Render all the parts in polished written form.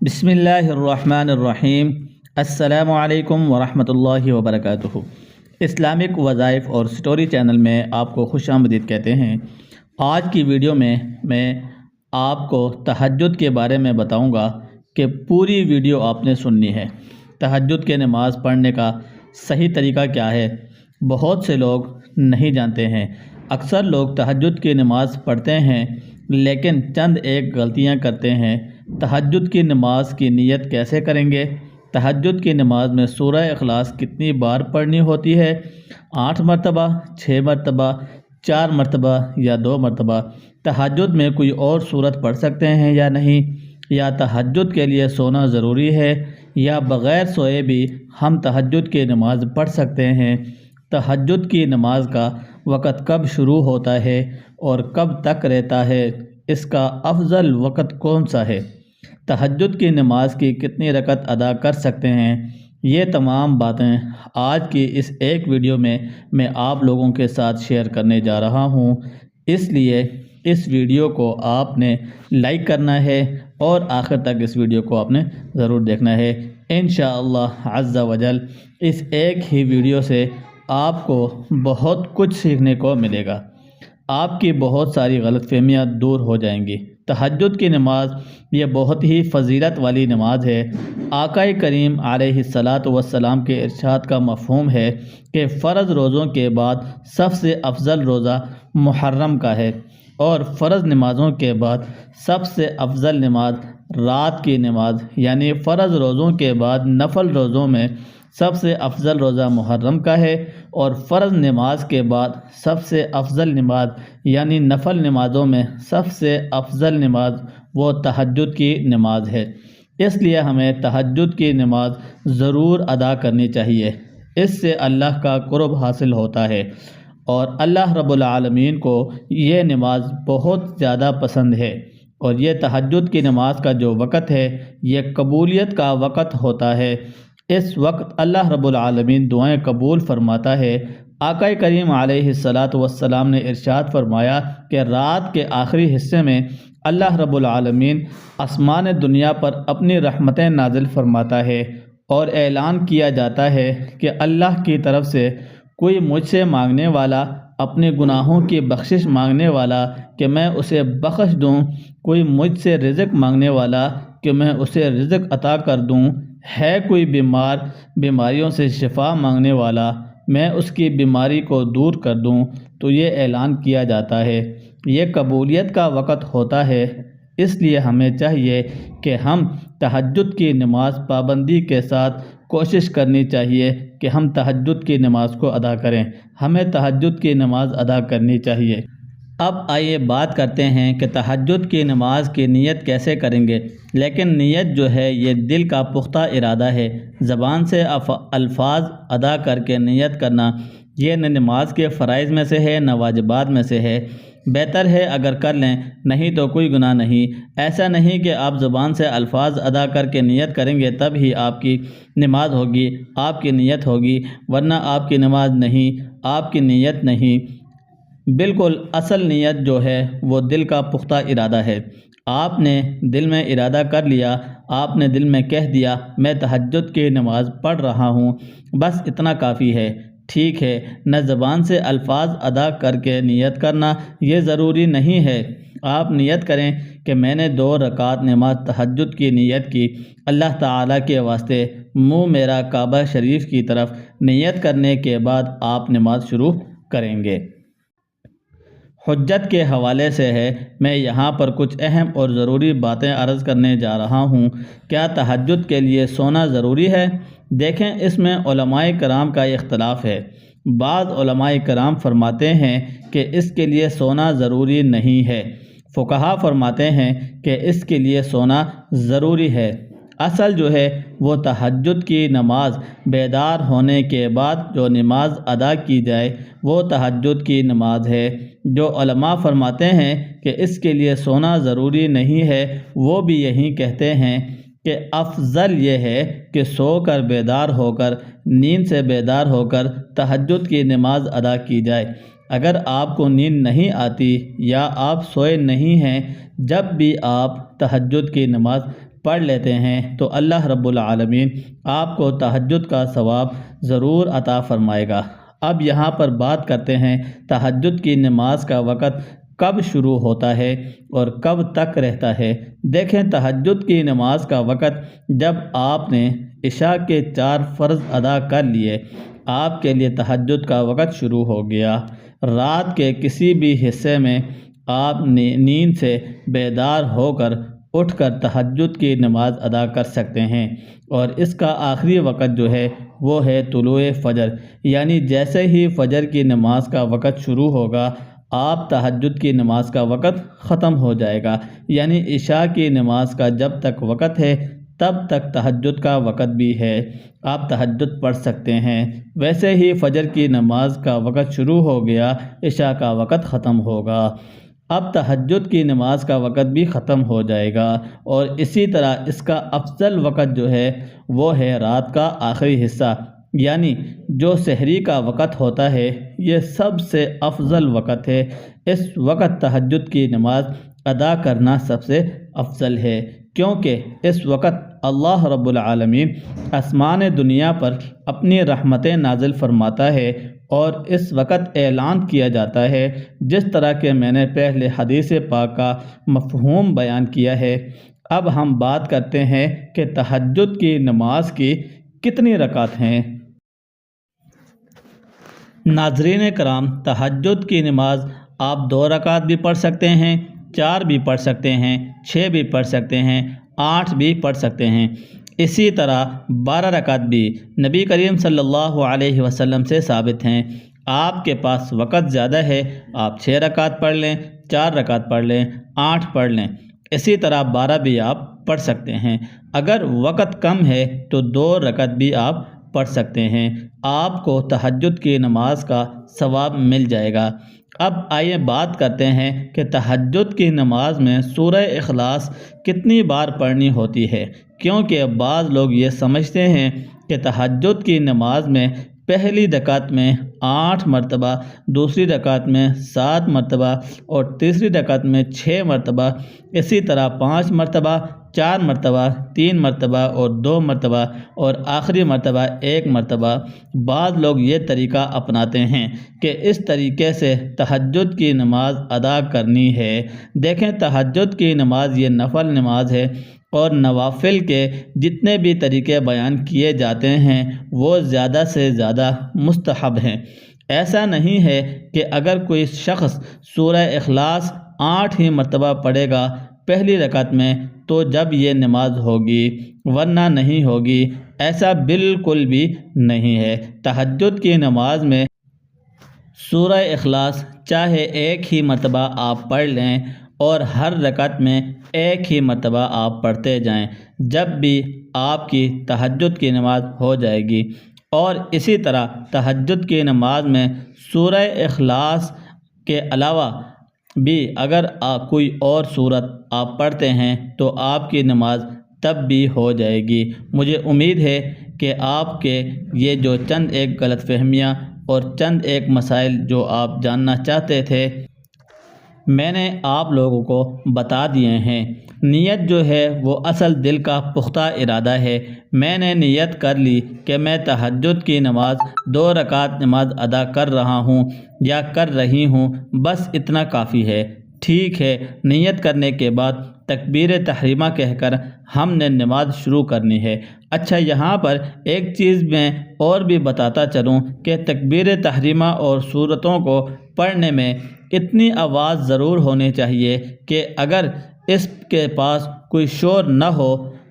بسم اللہ الرحمن الرحیم۔ السلام علیکم ورحمۃ اللہ وبرکاتہ۔ اسلامک وظائف اور سٹوری چینل میں آپ کو خوش آمدید کہتے ہیں۔ آج کی ویڈیو میں آپ کو تہجد کے بارے میں بتاؤں گا کہ پوری ویڈیو آپ نے سننی ہے۔ تہجد کی نماز پڑھنے کا صحیح طریقہ کیا ہے، بہت سے لوگ نہیں جانتے ہیں۔ اکثر لوگ تہجد کی نماز پڑھتے ہیں لیکن چند ایک غلطیاں کرتے ہیں۔ تہجد کی نماز کی نیت کیسے کریں گے؟ تہجد کی نماز میں سورہ اخلاص کتنی بار پڑھنی ہوتی ہے؟ 8 مرتبہ، 6 مرتبہ، 4 مرتبہ یا 2 مرتبہ؟ تہجد میں کوئی اور سورت پڑھ سکتے ہیں یا نہیں؟ یا تہجد کے لیے سونا ضروری ہے یا بغیر سوئے بھی ہم تہجد کی نماز پڑھ سکتے ہیں؟ تہجد کی نماز کا وقت کب شروع ہوتا ہے اور کب تک رہتا ہے؟ اس کا افضل وقت کون سا ہے؟ تہجد کی نماز کی کتنی رکعت ادا کر سکتے ہیں؟ یہ تمام باتیں آج کی اس ایک ویڈیو میں آپ لوگوں کے ساتھ شیئر کرنے جا رہا ہوں، اس لیے اس ویڈیو کو آپ نے لائک کرنا ہے اور آخر تک اس ویڈیو کو آپ نے ضرور دیکھنا ہے۔ انشاءاللہ عز و جل اس ایک ہی ویڈیو سے آپ کو بہت کچھ سیکھنے کو ملے گا، آپ کی بہت ساری غلط فہمیاں دور ہو جائیں گی۔ تہجد کی نماز یہ بہت ہی فضیلت والی نماز ہے۔ آقا کریم علیہ الصلاۃ والسلام کے ارشاد کا مفہوم ہے کہ فرض روزوں کے بعد سب سے افضل روزہ محرم کا ہے، اور فرض نمازوں کے بعد سب سے افضل نماز رات کی نماز، یعنی فرض روزوں کے بعد نفل روزوں میں سب سے افضل روزہ محرم کا ہے، اور فرض نماز کے بعد سب سے افضل نماز یعنی نفل نمازوں میں سب سے افضل نماز وہ تہجد کی نماز ہے۔ اس لیے ہمیں تہجد کی نماز ضرور ادا کرنی چاہیے، اس سے اللہ کا قرب حاصل ہوتا ہے، اور اللہ رب العالمین کو یہ نماز بہت زیادہ پسند ہے۔ اور یہ تہجد کی نماز کا جو وقت ہے یہ قبولیت کا وقت ہوتا ہے۔ اس وقت اللہ رب العالمین دعائیں قبول فرماتا ہے۔ آقا کریم علیہ الصلاۃ والسلام نے ارشاد فرمایا کہ رات کے آخری حصے میں اللہ رب العالمین آسمان دنیا پر اپنی رحمتیں نازل فرماتا ہے، اور اعلان کیا جاتا ہے کہ اللہ کی طرف سے کوئی مجھ سے مانگنے والا، اپنے گناہوں کی بخشش مانگنے والا کہ میں اسے بخش دوں، کوئی مجھ سے رزق مانگنے والا کہ میں اسے رزق عطا کر دوں، ہے کوئی بیمار، بیماریوں سے شفا مانگنے والا، میں اس کی بیماری کو دور کر دوں، تو یہ اعلان کیا جاتا ہے۔ یہ قبولیت کا وقت ہوتا ہے، اس لیے ہمیں چاہیے کہ ہم تہجد کی نماز پابندی کے ساتھ کوشش کرنی چاہیے کہ ہم تہجد کی نماز کو ادا کریں۔ ہمیں تہجد کی نماز ادا کرنی چاہیے۔ اب آئیے بات کرتے ہیں کہ تہجد کی نماز کی نیت کیسے کریں گے۔ لیکن نیت جو ہے یہ دل کا پختہ ارادہ ہے، زبان سے الفاظ ادا کر کے نیت کرنا یہ نہ نماز کے فرائض میں سے ہے نہ واجبات میں سے ہے۔ بہتر ہے اگر کر لیں، نہیں تو کوئی گناہ نہیں۔ ایسا نہیں کہ آپ زبان سے الفاظ ادا کر کے نیت کریں گے تب ہی آپ کی نماز ہوگی، آپ کی نیت ہوگی، ورنہ آپ کی نماز نہیں، آپ کی نیت نہیں۔ بالکل اصل نیت جو ہے وہ دل کا پختہ ارادہ ہے۔ آپ نے دل میں ارادہ کر لیا، آپ نے دل میں کہہ دیا میں تہجد کی نماز پڑھ رہا ہوں، بس اتنا کافی ہے، ٹھیک ہے۔ نہ زبان سے الفاظ ادا کر کے نیت کرنا یہ ضروری نہیں ہے۔ آپ نیت کریں کہ میں نے 2 رکعت نماز تہجد کی نیت کی، اللہ تعالیٰ کے واسطے منہ میرا کعبہ شریف کی طرف، نیت کرنے کے بعد آپ نماز شروع کریں گے۔ حجت کے حوالے سے ہے، میں یہاں پر کچھ اہم اور ضروری باتیں عرض کرنے جا رہا ہوں۔ کیا تہجد کے لیے سونا ضروری ہے؟ دیکھیں، اس میں علماء کرام کا اختلاف ہے۔ بعض علماء کرام فرماتے ہیں کہ اس کے لیے سونا ضروری نہیں ہے، فقہا فرماتے ہیں کہ اس کے لیے سونا ضروری ہے۔ اصل جو ہے وہ تہجد کی نماز بیدار ہونے کے بعد جو نماز ادا کی جائے وہ تہجد کی نماز ہے۔ جو علماء فرماتے ہیں کہ اس کے لیے سونا ضروری نہیں ہے، وہ بھی یہی کہتے ہیں کہ افضل یہ ہے کہ سو کر بیدار ہو کر، نیند سے بیدار ہو کر تہجد کی نماز ادا کی جائے۔ اگر آپ کو نیند نہیں آتی یا آپ سوئے نہیں ہیں جب بھی آپ تہجد کی نماز پڑھ لیتے ہیں تو اللہ رب العالمین آپ کو تہجد کا ثواب ضرور عطا فرمائے گا۔ اب یہاں پر بات کرتے ہیں تہجد کی نماز کا وقت کب شروع ہوتا ہے اور کب تک رہتا ہے۔ دیکھیں، تہجد کی نماز کا وقت جب آپ نے عشاء کے 4 فرض ادا کر لیے، آپ کے لیے تہجد کا وقت شروع ہو گیا۔ رات کے کسی بھی حصے میں آپ نیند سے بیدار ہو کر اٹھ کر تہجد کی نماز ادا کر سکتے ہیں، اور اس کا آخری وقت جو ہے وہ ہے طلوع فجر، یعنی جیسے ہی فجر کی نماز کا وقت شروع ہوگا آپ تہجد کی نماز کا وقت ختم ہو جائے گا، یعنی عشاء کی نماز کا جب تک وقت ہے تب تک تہجد کا وقت بھی ہے، آپ تہجد پڑھ سکتے ہیں۔ ویسے ہی فجر کی نماز کا وقت شروع ہو گیا، عشاء کا وقت ختم ہوگا، اب تہجد کی نماز کا وقت بھی ختم ہو جائے گا۔ اور اسی طرح اس کا افضل وقت جو ہے وہ ہے رات کا آخری حصہ، یعنی جو سحری کا وقت ہوتا ہے، یہ سب سے افضل وقت ہے۔ اس وقت تہجد کی نماز ادا کرنا سب سے افضل ہے، کیونکہ اس وقت اللہ رب العالمین آسمان دنیا پر اپنی رحمتیں نازل فرماتا ہے، اور اس وقت اعلان کیا جاتا ہے، جس طرح کہ میں نے پہلے حدیث پاک کا مفہوم بیان کیا ہے۔ اب ہم بات کرتے ہیں کہ تہجد کی نماز کی کتنی رکعت ہیں۔ ناظرین کرام، تہجد کی نماز آپ 2 رکعت بھی پڑھ سکتے ہیں، 4 بھی پڑھ سکتے ہیں، 6 بھی پڑھ سکتے ہیں، 8 بھی پڑھ سکتے ہیں۔ اسی طرح 12 رکعت بھی نبی کریم صلی اللہ علیہ وسلم سے ثابت ہیں۔ آپ کے پاس وقت زیادہ ہے، آپ 6 رکعت پڑھ لیں، 4 رکعت پڑھ لیں، 8 پڑھ لیں، اسی طرح 12 بھی آپ پڑھ سکتے ہیں۔ اگر وقت کم ہے تو 2 رکعت بھی آپ پڑھ سکتے ہیں، آپ کو تہجد کی نماز کا ثواب مل جائے گا۔ اب آئیے بات کرتے ہیں کہ تہجد کی نماز میں سورہ اخلاص کتنی بار پڑھنی ہوتی ہے، کیونکہ بعض لوگ یہ سمجھتے ہیں کہ تہجد کی نماز میں پہلی رکعت میں 8 مرتبہ، دوسری رکعت میں 7 مرتبہ اور تیسری رکعت میں 6 مرتبہ، اسی طرح 5 مرتبہ، 4 مرتبہ، 3 مرتبہ اور 2 مرتبہ اور آخری مرتبہ 1 مرتبہ۔ بعض لوگ یہ طریقہ اپناتے ہیں کہ اس طریقے سے تہجد کی نماز ادا کرنی ہے۔ دیکھیں، تہجد کی نماز یہ نفل نماز ہے، اور نوافل کے جتنے بھی طریقے بیان کیے جاتے ہیں وہ زیادہ سے زیادہ مستحب ہیں۔ ایسا نہیں ہے کہ اگر کوئی شخص سورہ اخلاص 8 ہی مرتبہ پڑھے گا پہلی رکعت میں تو جب یہ نماز ہوگی، ورنہ نہیں ہوگی، ایسا بالکل بھی نہیں ہے۔ تہجد کی نماز میں سورہ اخلاص چاہے 1 ہی مرتبہ آپ پڑھ لیں اور ہر رکعت میں 1 ہی مرتبہ آپ پڑھتے جائیں، جب بھی آپ کی تہجد کی نماز ہو جائے گی۔ اور اسی طرح تہجد کی نماز میں سورہ اخلاص کے علاوہ بھی اگر کوئی اور سورت آپ پڑھتے ہیں تو آپ کی نماز تب بھی ہو جائے گی۔ مجھے امید ہے کہ آپ کے یہ جو چند ایک غلط فہمیاں اور چند ایک مسائل جو آپ جاننا چاہتے تھے میں نے آپ لوگوں کو بتا دیے ہیں۔ نیت جو ہے وہ اصل دل کا پختہ ارادہ ہے۔ میں نے نیت کر لی کہ میں تہجد کی نماز 2 رکعت نماز ادا کر رہا ہوں یا کر رہی ہوں، بس اتنا کافی ہے۔ ٹھیک ہے، نیت کرنے کے بعد تکبیر تحریمہ کہہ کر ہم نے نماز شروع کرنی ہے۔ اچھا، یہاں پر ایک چیز میں اور بھی بتاتا چلوں کہ تکبیر تحریمہ اور سورتوں کو پڑھنے میں اتنی آواز ضرور ہونی چاہیے کہ اگر اس کے پاس کوئی شور نہ ہو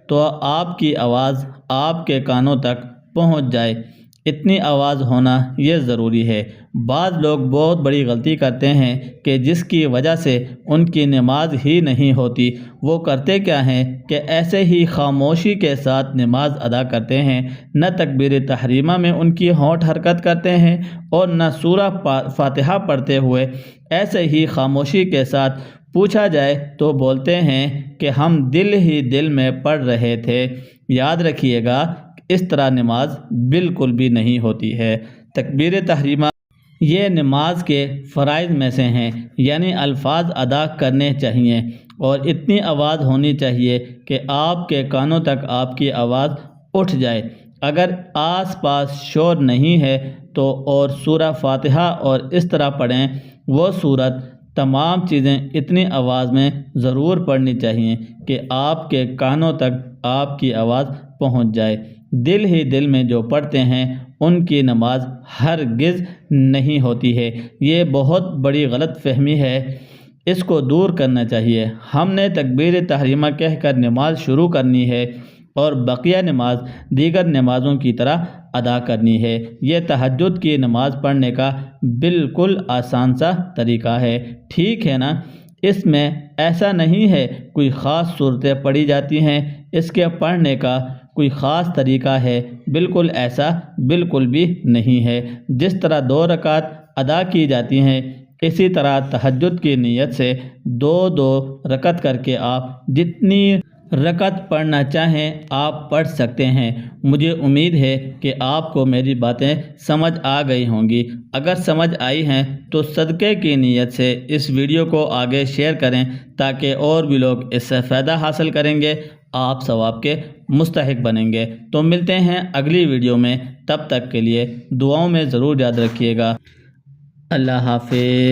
تو آپ کی آواز آپ کے کانوں تک پہنچ جائے، اتنی آواز ہونا یہ ضروری ہے۔ بعض لوگ بہت بڑی غلطی کرتے ہیں کہ جس کی وجہ سے ان کی نماز ہی نہیں ہوتی۔ وہ کرتے کیا ہیں کہ ایسے ہی خاموشی کے ساتھ نماز ادا کرتے ہیں، نہ تکبیر تحریمہ میں ان کی ہونٹ حرکت کرتے ہیں اور نہ سورہ فاتحہ پڑھتے ہوئے ایسے ہی خاموشی کے ساتھ پوچھا جائے تو بولتے ہیں کہ ہم دل ہی دل میں پڑھ رہے تھے۔ یاد رکھیے گا، اس طرح نماز بالکل بھی نہیں ہوتی ہے۔ تکبیر تحریمہ یہ نماز کے فرائض میں سے ہیں، یعنی الفاظ ادا کرنے چاہیے، اور اتنی آواز ہونی چاہیے کہ آپ کے کانوں تک آپ کی آواز اٹھ جائے۔ اگر آس پاس شور نہیں ہے تو اور سورہ فاتحہ اور اس طرح پڑھیں، وہ صورت تمام چیزیں اتنی آواز میں ضرور پڑھنی چاہیے کہ آپ کے کانوں تک آپ کی آواز پہنچ جائے۔ دل ہی دل میں جو پڑھتے ہیں ان کی نماز ہرگز نہیں ہوتی ہے۔ یہ بہت بڑی غلط فہمی ہے، اس کو دور کرنا چاہیے۔ ہم نے تکبیر تحریمہ کہہ کر نماز شروع کرنی ہے اور بقیہ نماز دیگر نمازوں کی طرح ادا کرنی ہے۔ یہ تہجد کی نماز پڑھنے کا بالکل آسان سا طریقہ ہے، ٹھیک ہے نا؟ اس میں ایسا نہیں ہے کوئی خاص صورتیں پڑھی جاتی ہیں، اس کے پڑھنے کا کوئی خاص طریقہ ہے، بالکل ایسا بالکل بھی نہیں ہے۔ جس طرح 2 رکعت ادا کی جاتی ہیں، اسی طرح تہجد کی نیت سے 2 رکعت کر کے آپ جتنی رکعت پڑھنا چاہیں آپ پڑھ سکتے ہیں۔ مجھے امید ہے کہ آپ کو میری باتیں سمجھ آ گئی ہوں گی۔ اگر سمجھ آئی ہیں تو صدقے کی نیت سے اس ویڈیو کو آگے شیئر کریں تاکہ اور بھی لوگ اس سے فائدہ حاصل کریں گے، آپ ثواب کے مستحق بنیں گے۔ تو ملتے ہیں اگلی ویڈیو میں، تب تک کے لیے دعاؤں میں ضرور یاد رکھیے گا۔ اللہ حافظ۔